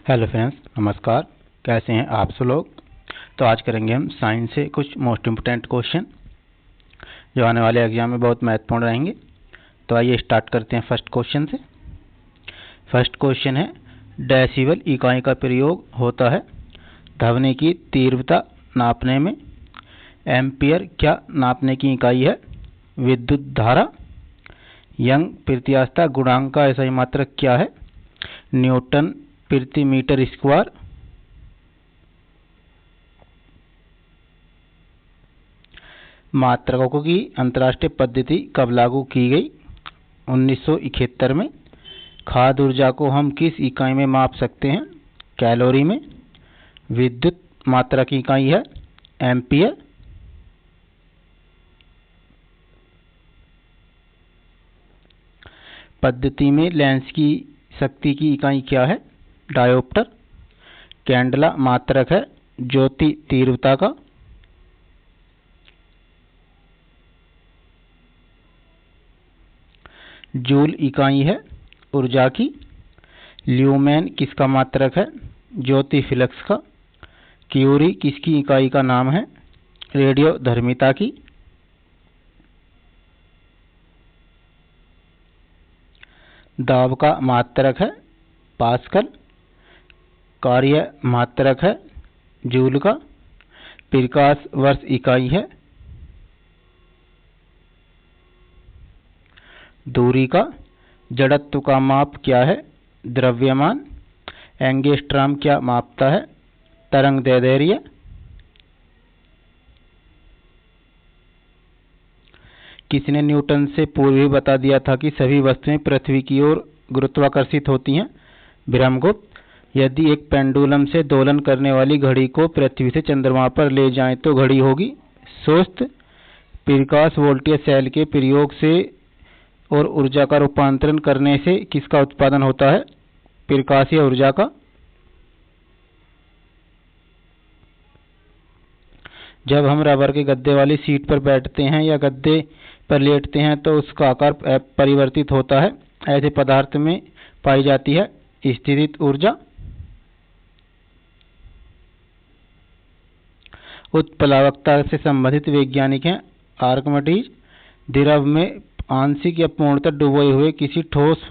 Hello friends, नमस्कार। कैसे हैं आप सब लोग। तो आज करेंगे हम साइंस से कुछ मोस्ट इम्पोर्टेंट क्वेश्चन जो आने वाले एग्जाम में बहुत महत्वपूर्ण रहेंगे। तो आइए स्टार्ट करते हैं फर्स्ट क्वेश्चन से। फर्स्ट क्वेश्चन है, डेसिबल इकाई का प्रयोग होता है ध्वनि की तीव्रता नापने में। एम्पियर क्या नापने की इकाई है। विद्युत धारा। यंग प्रत्यास्थता गुणांक का सही मात्रक क्या है। न्यूटन प्रति मीटर स्क्वायर। मात्रकों की अंतर्राष्ट्रीय पद्धति कब लागू की गई। 1971 में। खाद्य ऊर्जा को हम किस इकाई में माप सकते हैं। कैलोरी में। विद्युत मात्रा की इकाई है एम्पियर। पद्धति में लेंस की शक्ति की इकाई क्या है। डायोप्टर। कैंडला मात्रक है ज्योति तीव्रता का। जूल इकाई है ऊर्जा की। ल्यूमेन किसका मात्रक है। ज्योति फ्लक्स का। क्यूरी किसकी इकाई का नाम है। रेडियो धर्मिता की। दाब का मात्रक है पास्कल। कार्य मात्रक है जूल का। प्रकाश वर्ष इकाई है। दूरी का। जड़त्व का माप क्या है। द्रव्यमान। एंगस्ट्रॉम क्या मापता है। तरंग दैर्ध्य। किसने न्यूटन से पूर्व ही बता दिया था कि सभी वस्तुएं पृथ्वी की ओर गुरुत्वाकर्षित होती हैं। ब्रह्मगुप्त। यदि एक पेंडुलम से दोलन करने वाली घड़ी को पृथ्वी से चंद्रमा पर ले जाएं तो घड़ी होगी सुस्त। प्रकाश वोल्टेज सेल के प्रयोग से और ऊर्जा का रूपांतरण करने से किसका उत्पादन होता है। प्रकाशीय ऊर्जा का। जब हम रबर के गद्दे वाली सीट पर बैठते हैं या गद्दे पर लेटते हैं तो उसका आकार परिवर्तित होता है। ऐसे पदार्थ में पाई जाती है स्थितिज ऊर्जा। उत्प्लावकता से संबंधित वैज्ञानिक हैं आर्किमिडीज। द्रव में आंशिक या पूर्णतः डूबे हुए किसी ठोस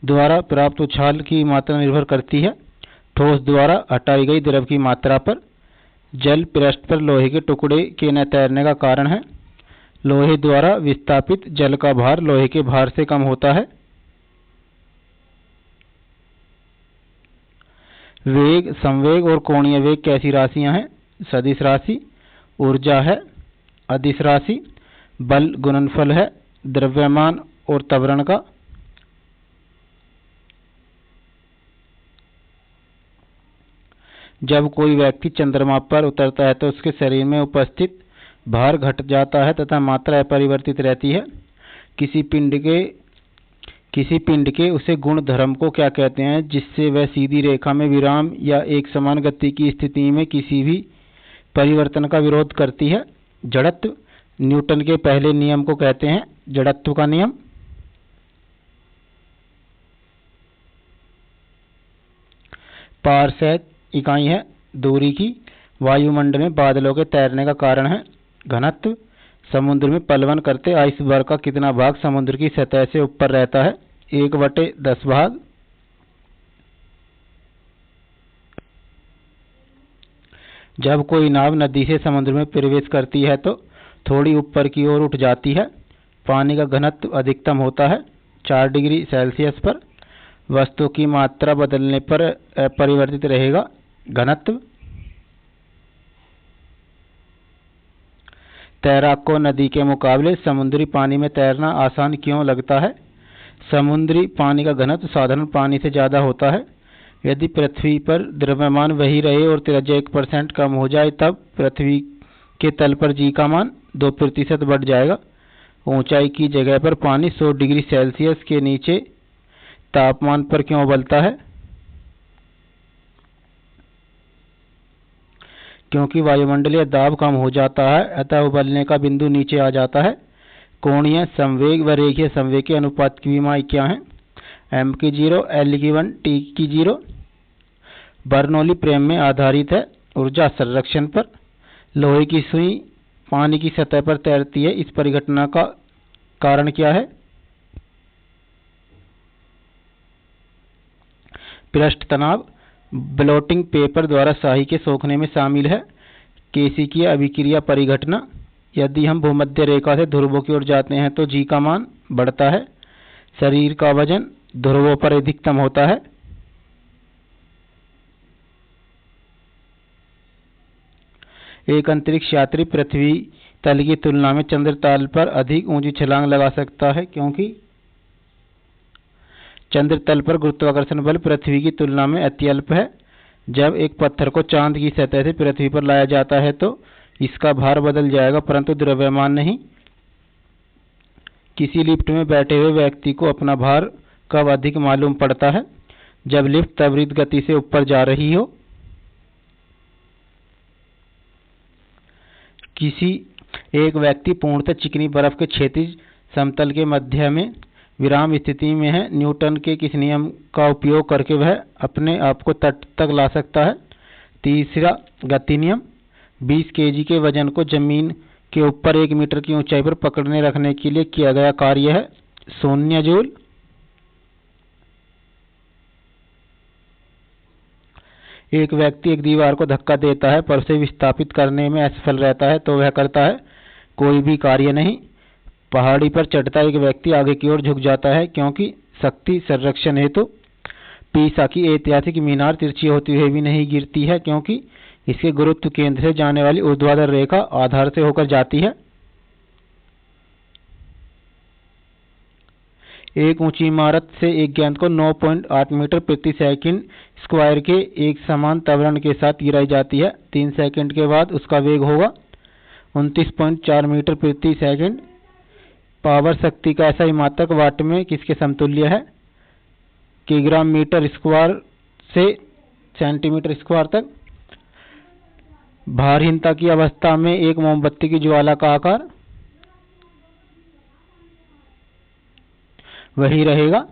द्वारा प्राप्त उछाल की मात्रा निर्भर करती है ठोस द्वारा हटाई गई द्रव की मात्रा पर। जल पृष्ठ पर लोहे के टुकड़े के न तैरने का कारण है। लोहे द्वारा विस्थापित जल का भार लोहे के भार से कम होता है। वेग, संवेग और कोणीय वेग कैसी राशियां हैं। सदिश राशि। ऊर्जा है अदिश राशि। बल गुणनफल है द्रव्यमान और त्वरण का। जब कोई व्यक्ति चंद्रमा पर उतरता है तो उसके शरीर में उपस्थित भार घट जाता है तथा मात्रा अपरिवर्तित रहती है। किसी पिंड के उसे गुण धर्म को क्या कहते हैं जिससे वह सीधी रेखा में विराम या एक समान गति की स्थिति में किसी भी परिवर्तन का विरोध करती है। जड़त्व। न्यूटन के पहले नियम को कहते हैं जड़त्व का नियम। पारसेक इकाई है दूरी की। वायुमंडल में बादलों के तैरने का कारण है घनत्व। समुद्र में पलवन करते आइसबर्ग का कितना भाग समुद्र की सतह से ऊपर रहता है। 1/10 भाग। जब कोई नाव नदी से समुद्र में प्रवेश करती है तो थोड़ी ऊपर की ओर उठ जाती है। पानी का घनत्व अधिकतम होता है 4 डिग्री सेल्सियस पर। वस्तु की मात्रा बदलने पर अपरिवर्तित रहेगा घनत्व। तैराक को नदी के मुकाबले समुद्री पानी में तैरना आसान क्यों लगता है। समुद्री पानी का घनत्व साधारण पानी से ज्यादा होता है। यदि पृथ्वी पर द्रव्यमान वही रहे और त्रिज्या 1% कम हो जाए तब पृथ्वी के तल पर जी का मान 2% बढ़ जाएगा। ऊंचाई की जगह पर पानी 100 डिग्री सेल्सियस के नीचे तापमान पर क्यों उबलता है। क्योंकि वायुमंडलीय दाब कम हो जाता है अतः उबलने का बिंदु नीचे आ जाता है। कोणीय संवेग व रेखीय संवेग के अनुपात की विमाएं क्या हैं। m की 0, l की 1, t की 0। बर्नौली प्रमेय में आधारित है। ऊर्जा संरक्षण पर। लोहे की सुई पानी की सतह पर तैरती है, इस परिघटना का कारण क्या है? पृष्ठ तनाव। ब्लोटिंग पेपर द्वारा स्याही के सोखने में शामिल है। केशिकीय अभिक्रिया परिघटना। यदि हम भूमध्य रेखा से ध्रुवों की ओर जाते हैं तो जी का मान बढ़ता है। शरीर का वजन ध्रुवों पर अधिकतम होता है। एक अंतरिक्ष यात्री पृथ्वी तल की तुलना में चंद्र तल पर अधिक ऊंची छलांग लगा सकता है, क्योंकि चंद्र तल पर गुरुत्वाकर्षण बल पृथ्वी की तुलना में अत्यल्प है। जब एक पत्थर को चांद की सतह से पृथ्वी पर लाया जाता है तो इसका भार बदल जाएगा, परंतु द्रव्यमान नहीं। किसी लिफ्ट में बैठे हुए व्यक्ति को अपना भार कब अधिक मालूम पड़ता है? जब लिफ्ट त्वरित गति से ऊपर जा रही हो। किसी एक व्यक्ति पूर्णतः चिकनी बर्फ के क्षैतिज समतल के मध्य में विराम स्थिति में है। न्यूटन के किस नियम का उपयोग करके वह अपने आप को तट तक ला सकता है? तीसरा गति नियम। 20 केजी के वजन को जमीन के ऊपर 1 मीटर की ऊंचाई पर पकड़ने रखने के लिए किया गया कार्य है 0 जूल। एक व्यक्ति एक दीवार को धक्का देता है पर उसे विस्थापित करने में असफल रहता है तो वह करता है कोई भी कार्य नहीं। पहाड़ी पर चढ़ता एक व्यक्ति आगे की ओर झुक जाता है क्योंकि शक्ति संरक्षण हेतु। पीसा की ऐतिहासिक मीनार तिरछी होती हुई भी नहीं गिरती है क्योंकि इसके गुरुत्व केंद्र से जाने वाली ऊर्ध्वाधर रेखा आधार से होकर जाती है। एक ऊंची इमारत से एक गेंद को 9.8 मीटर प्रति सेकंड स्क्वायर के एक समान त्वरण के साथ गिराई जाती है। 3 सेकंड के बाद उसका वेग होगा 29.4 मीटर प्रति सेकंड। पावर शक्ति का ऐसा ही मात्रक वाट में किसके समतुल्य है? किलोग्राम मीटर स्क्वायर से सेंटीमीटर स्क्वायर तक। भारहीनता की अवस्था में एक मोमबत्ती की ज्वाला का आकार वही रहेगा।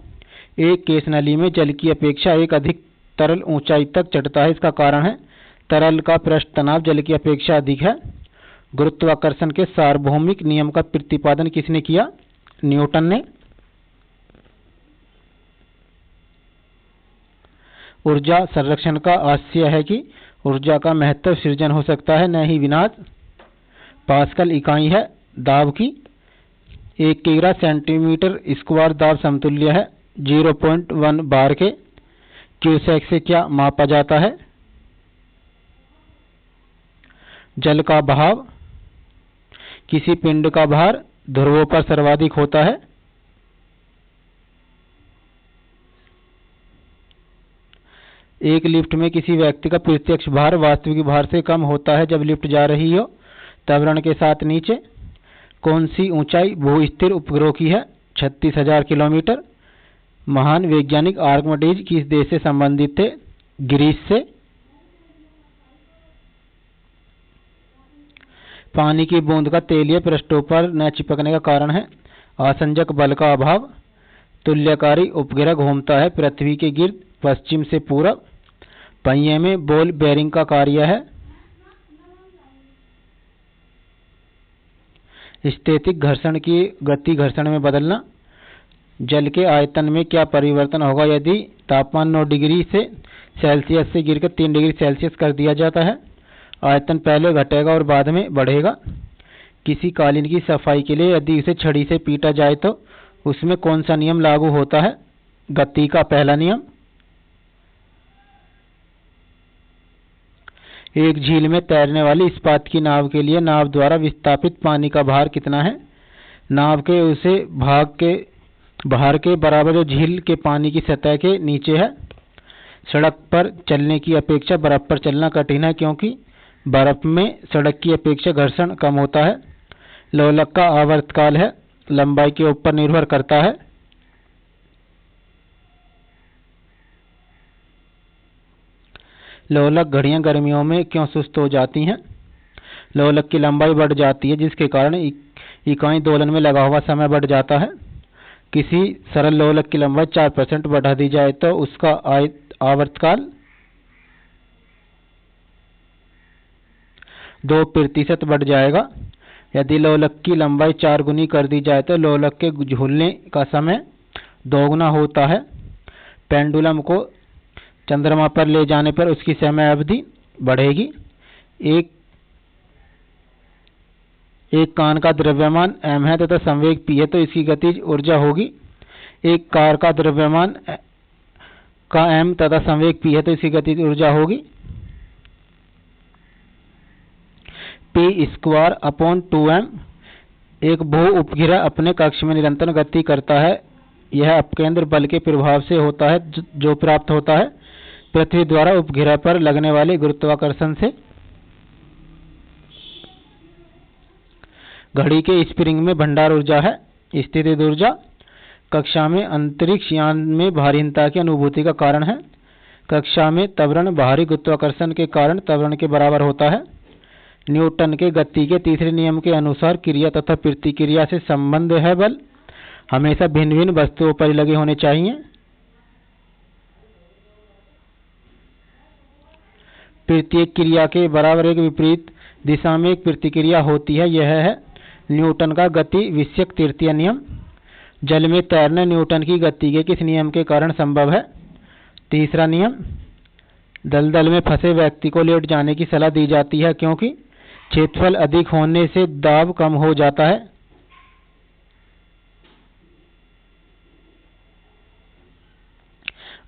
एक केस नली में जल की अपेक्षा एक अधिक तरल ऊंचाई तक चढ़ता है, इसका कारण है तरल का पृष्ठ तनाव जल की अपेक्षा अधिक है। गुरुत्वाकर्षण के सार्वभौमिक नियम का प्रतिपादन किसने किया? न्यूटन ने। ऊर्जा संरक्षण का आशय है कि ऊर्जा का महत्व सृजन हो सकता है, न ही विनाश। पास्कल इकाई है दाब की। 1 किग्रा सेंटीमीटर स्क्वायर दाब समतुल्य है 0.1 बार के। क्यूसेक से क्या मापा जाता है? जल का बहाव। किसी पिंड का भार ध्रुवों पर सर्वाधिक होता है। एक लिफ्ट में किसी व्यक्ति का प्रत्यक्ष भार वास्तविक भार से कम होता है जब लिफ्ट जा रही हो त्वरण के साथ नीचे। कौन सी ऊंचाई भू-स्थिर उपग्रह की है? 36,000 किलोमीटर। महान वैज्ञानिक आर्किमिडीज किस देश से संबंधित थे? ग्रीस से। पानी की बूंद का तेलीय पृष्ठों पर न चिपकने का कारण है आसंजक बल का अभाव। तुल्यकारी उपग्रह घूमता है पृथ्वी के गिर्द पश्चिम से पूरब। पहिए में बॉल बेरिंग का कार्य है स्थैतिक घर्षण की गति घर्षण में बदलना। जल के आयतन में क्या परिवर्तन होगा यदि तापमान 9 डिग्री से सेल्सियस से गिरकर 3 डिग्री सेल्सियस कर दिया जाता है? आयतन पहले घटेगा और बाद में बढ़ेगा। किसी कालीन की सफाई के लिए यदि उसे छड़ी से पीटा जाए तो उसमें कौन सा नियम लागू होता है? गति का पहला नियम। एक झील में तैरने वाली इस्पात की नाव के लिए नाव द्वारा विस्थापित पानी का भार कितना है? नाव के उसे भार के बराबर जो झील के पानी की सतह के नीचे है। सड़क पर चलने की अपेक्षा बर्फ पर चलना कठिन है क्योंकि बर्फ में सड़क की अपेक्षा घर्षण कम होता है। लोलक का आवर्तकाल है लंबाई के ऊपर निर्भर करता है। लोलक घड़ियां गर्मियों में क्यों सुस्त हो जाती हैं? लोलक की लंबाई बढ़ जाती है जिसके कारण इकाई दोलन में लगा हुआ समय बढ़ जाता है। किसी सरल लोलक की लंबाई 4% बढ़ा दी जाए तो उसका आवर्तकाल 2% बढ़ जाएगा। यदि लोलक की लंबाई 4 गुनी कर दी जाए तो लोलक के झूलने का समय 2 गुना होता है। पेंडुलम को चंद्रमा पर ले जाने पर उसकी समय अवधि बढ़ेगी। एक कान का द्रव्यमान m है तथा संवेग p है तो इसकी गतिज ऊर्जा होगी। एक कार का द्रव्यमान का m तथा संवेग p है तो इसकी गतिज ऊर्जा होगी p²/2m। एक भू उपग्रह अपने कक्ष में निरंतर गति करता है। यह अपकेंद्र बल के प्रभाव से होता है जो प्राप्त होता है पृथ्वी द्वारा उपग्रह पर लगने वाले गुरुत्वाकर्षण से। घड़ी के स्प्रिंग में भंडार ऊर्जा है। स्थितिज ऊर्जा कक्षा में अंतरिक्ष यान में भारीहीनता की अनुभूति का कारण है। कक्षा में त्वरण बाहरी गुरुत्वाकर्षण के कारण त्वरण के बराबर होता है। न्यूटन के गति के तीसरे नियम के अनुसार क्रिया तथा प्रतिक्रिया से संबंध है। बल हमेशा भिन्न भिन्न वस्तुओं पर लगे होने चाहिए। प्रत्येक क्रिया के बराबर एक विपरीत दिशा में एक प्रतिक्रिया होती है। यह है न्यूटन का गति विषयक तृतीय नियम। जल में तैरना न्यूटन की गति के किस नियम के कारण संभव है? तीसरा नियम। दलदल में फंसे व्यक्ति को लेट जाने की सलाह दी जाती है क्योंकि क्षेत्रफल अधिक होने से दाब कम हो जाता है।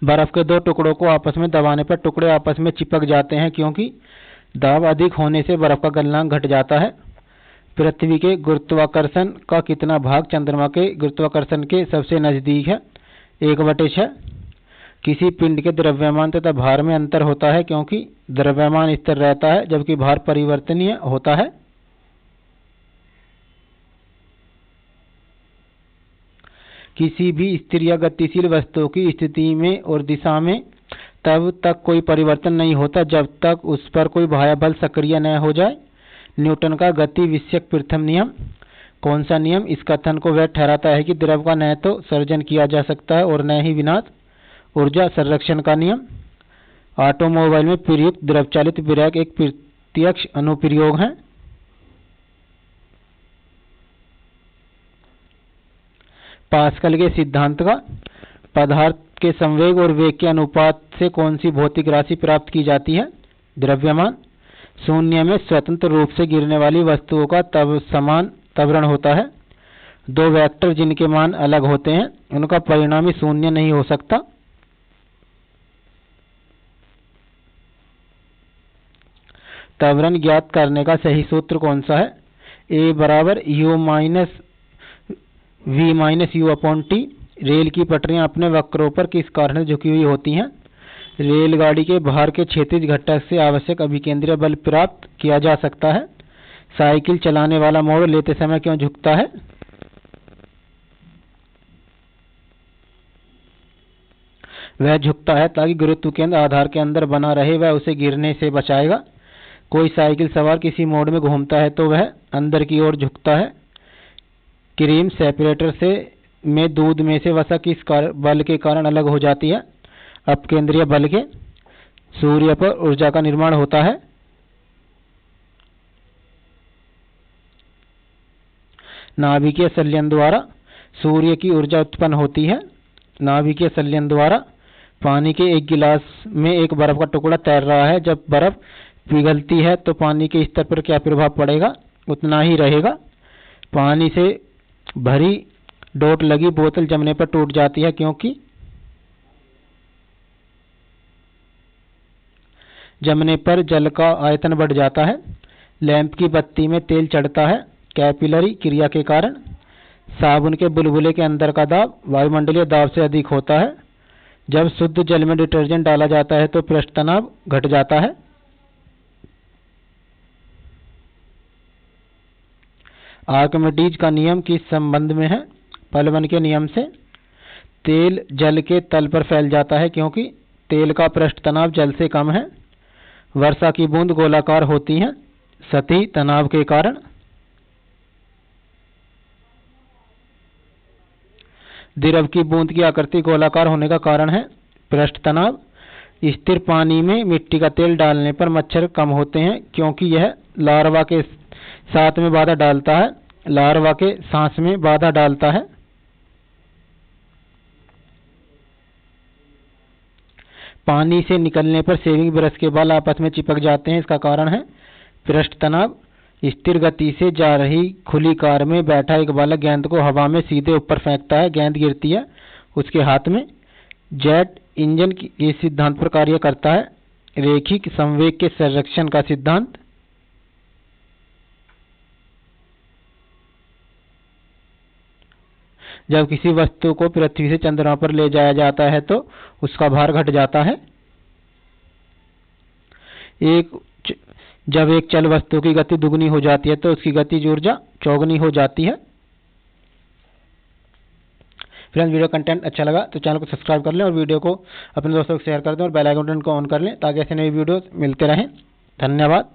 बर्फ के 2 टुकड़ों को आपस में दबाने पर टुकड़े आपस में चिपक जाते हैं क्योंकि दाब अधिक होने से बर्फ का गलनांक घट जाता है। पृथ्वी के गुरुत्वाकर्षण का कितना भाग चंद्रमा के गुरुत्वाकर्षण के सबसे नजदीक है? 1/6। किसी पिंड के द्रव्यमान तथा भार में अंतर होता है क्योंकि द्रव्यमान स्थिर रहता है जबकि भार परिवर्तनीय होता है। किसी भी स्थिर या गतिशील वस्तु की स्थिति में और दिशा में तब तक कोई परिवर्तन नहीं होता जब तक उस पर कोई बाह्य बल सक्रिय न हो जाए। न्यूटन का गति विषयक प्रथम नियम कौन सा नियम इस कथन को वैध ठहराता है कि द्रव का न तो सर्जन किया जा सकता है और न ही विनाश? ऊर्जा संरक्षण का नियम। ऑटोमोबाइल में प्रयुक्त द्रवचालित ब्रेक एक प्रत्यक्ष अनुप्रयोग है। पास्कल के सिद्धांत का पदार्थ के संवेग और वेग के अनुपात से कौन सी भौतिक राशि प्राप्त की जाती है? द्रव्यमान। शून्य में स्वतंत्र रूप से गिरने वाली वस्तुओं का तब समान त्वरण होता है। 2 वेक्टर जिनके मान अलग होते हैं उनका परिणामी शून्य नहीं हो सकता। त्वरण ज्ञात करने का सही सूत्र कौन सा है? A = u v - u/t। Rail की पटरियां अपने वक्रों पर किस कारण से झुकी हुई होती हैं? रेलगाड़ी के भार के क्षैतिज घटक से आवश्यक अभिकेंद्रीय बल प्राप्त किया जा सकता है। साइकिल चलाने वाला मोड़ लेते समय क्यों झुकता है? वह झुकता है ताकि गुरुत्व केंद्र आधार के अंदर बना रहे, वह उसे गिरने से बचाएगा। कोई साइकिल सवार किसी मोड़ में घूमता है तो वह अंदर की ओर झुकता है। क्रीम सेपरेटर से में दूध में से वसा किस बल के कारण अलग हो जाती है? अपकेंद्रीय बल के। सूर्य पर ऊर्जा का निर्माण होता है। नाभिकीय संलयन द्वारा सूर्य की ऊर्जा उत्पन्न होती है। नाभिकीय संलयन द्वारा पानी के एक गिलास में एक बर्फ का टुकड़ा तैर रहा है। जब बर्फ पिघलती है तो पानी के स्तर पर क्या प्रभाव पड़ेगा? उतना ही रहेगा। पानी से भरी डोट लगी बोतल जमने पर टूट जाती है क्योंकि जमने पर जल का आयतन बढ़ जाता है। लैंप की बत्ती में तेल चढ़ता है कैपिलरी क्रिया के कारण। साबुन के बुलबुले के अंदर का दाब वायुमंडलीय दाब से अधिक होता है। जब शुद्ध जल में डिटर्जेंट डाला जाता है तो पृष्ठ तनाव घट जाता है। आर्किमिडीज का नियम किस संबंध में है? पलवन के नियम से। तेल जल के तल पर फैल जाता है क्योंकि तेल का पृष्ठ तनाव जल से कम है। वर्षा की बूंद गोलाकार होती हैं सतही तनाव के कारण। द्रव की बूंद की आकृति गोलाकार होने का कारण है पृष्ठ तनाव। स्थिर पानी में मिट्टी का तेल डालने पर मच्छर कम होते हैं क्योंकि यह लार्वा के साथ में बाधा डालता है, लार्वा के सांस में बाधा डालता है। पानी से निकलने पर शेविंग ब्रश के बाल आपस में चिपक जाते हैं, इसका कारण है पृष्ठ तनाव। स्थिर गति से जा रही खुली कार में बैठा एक बालक गेंद को हवा में सीधे ऊपर फेंकता है, गेंद गिरती है उसके हाथ में। जेट इंजन के सिद्धांत पर कार्य करता है। रैखिक संवेग के संरक्षण का सिद्धांत। जब किसी वस्तु को पृथ्वी से चंद्रमा पर ले जाया जाता है तो उसका भार घट जाता है। जब एक चल वस्तु की गति दुगनी हो जाती है तो उसकी गतिज ऊर्जा चौगुनी हो जाती है। फ्रेंड्स, वीडियो कंटेंट अच्छा लगा तो चैनल को सब्सक्राइब कर लें और वीडियो को अपने दोस्तों को शेयर कर दें और बेल आइकन को ऑन कर लें ताकि ऐसे नई वीडियो मिलते रहें। धन्यवाद।